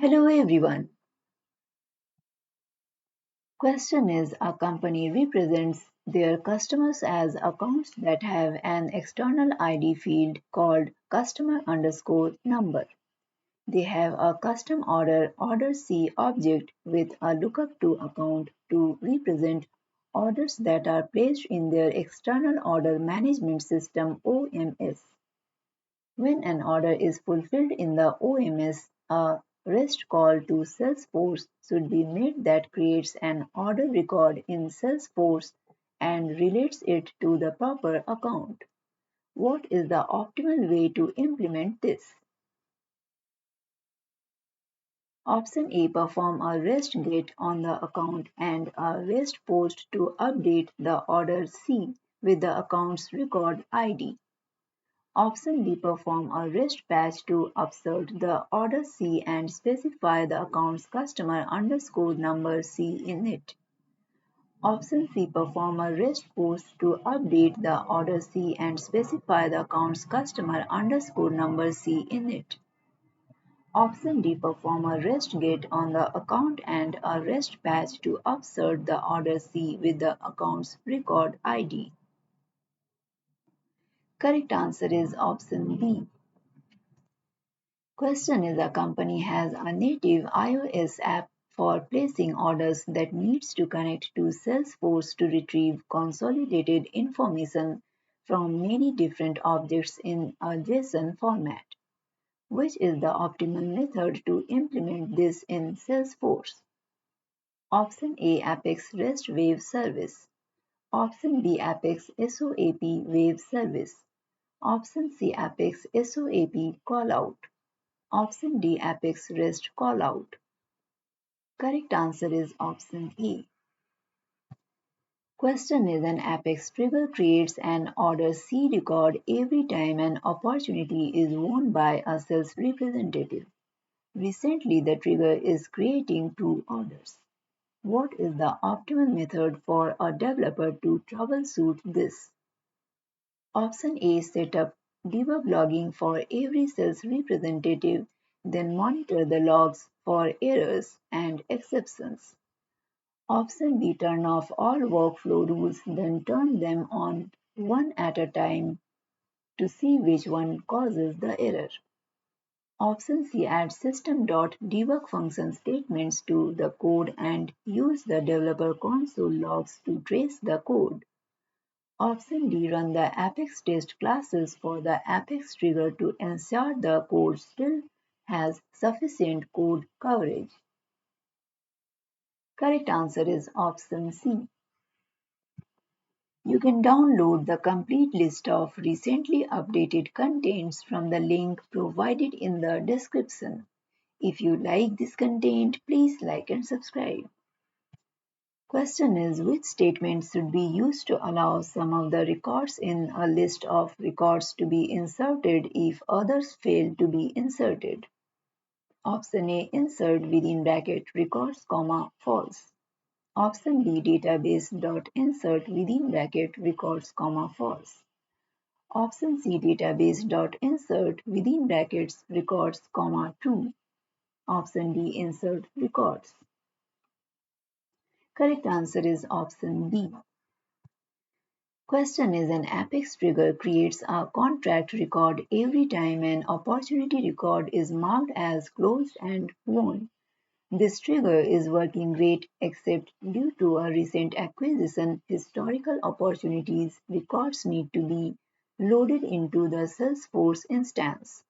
Hello everyone. Question is a company represents their customers as accounts that have an external ID field called customer underscore number. They have a custom order C object with a lookup to account to represent orders that are placed in their external order management system OMS. When an order is fulfilled in the OMS, a REST call to Salesforce should be made that creates an order record in Salesforce and relates it to the proper account. What is the optimal way to implement this? Option A, perform a REST GET on the account and a REST POST to update the order C with the account's record ID. Option B, perform a REST patch to upsert the order C and specify the account's customer underscore number C in it. Option C, perform a REST post to update the order C and specify the account's customer underscore number C in it. Option D, perform a REST GET on the account and a REST patch to upsert the order C with the account's record ID. Correct answer is option B. Question is a company has a native iOS app for placing orders that needs to connect to Salesforce to retrieve consolidated information from many different objects in a JSON format. Which is the optimal method to implement this in Salesforce? Option A, Apex REST Wave Service. Option B, Apex SOAP Wave Service. Option C, Apex SOAP Callout. Option D, Apex REST Callout. Correct answer is option A. Question is an Apex trigger creates an order C record every time an opportunity is won by a sales representative. Recently, the trigger is creating two orders. What is the optimal method for a developer to troubleshoot this? Option A, set up debug logging for every sales representative, then monitor the logs for errors and exceptions. Option B, turn off all workflow rules, then turn them on one at a time to see which one causes the error. Option C, add system.debug function statements to the code and use the developer console logs to trace the code. Option D, run the Apex test classes for the Apex trigger to ensure the code still has sufficient code coverage. Correct answer is option C. You can download the complete list of recently updated contents from the link provided in the description. If you like this content, please like and subscribe. Question is, which statement should be used to allow some of the records in a list of records to be inserted if others fail to be inserted? Option A, insert within bracket records comma false. Option B, database.insert within bracket records comma false. Option C, database.insert within brackets records comma true. Option D, insert records. Correct answer is option B. Question is, an Apex trigger creates a contract record every time an opportunity record is marked as closed and won. This trigger is working great except due to a recent acquisition, historical opportunities records need to be loaded into the Salesforce instance.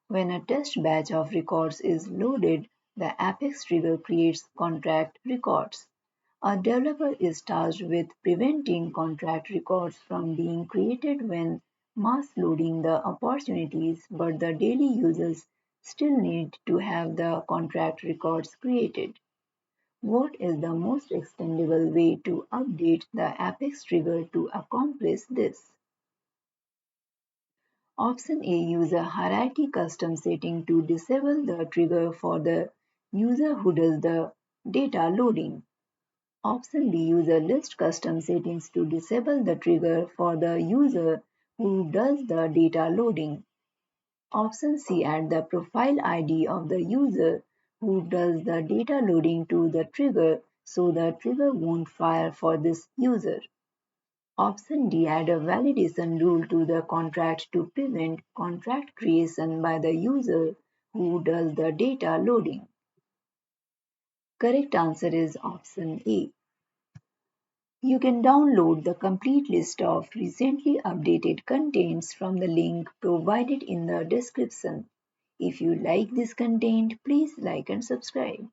When a test batch of records is loaded, the Apex trigger creates contract records. A developer is tasked with preventing contract records from being created when mass loading the opportunities, but the daily users still need to have the contract records created. What is the most extendable way to update the Apex trigger to accomplish this? Option A, use a hierarchy custom setting to disable the trigger for the user who does the data loading. Option B, use a list custom settings to disable the trigger for the user who does the data loading. Option C, add the profile ID of the user Who does the data loading to the trigger so the trigger won't fire for this user? Option D, add a validation rule to the contract to prevent contract creation by the user who does the data loading. Correct answer is option A. You can download the complete list of recently updated contents from the link provided in the description. If you like this content, please like and subscribe.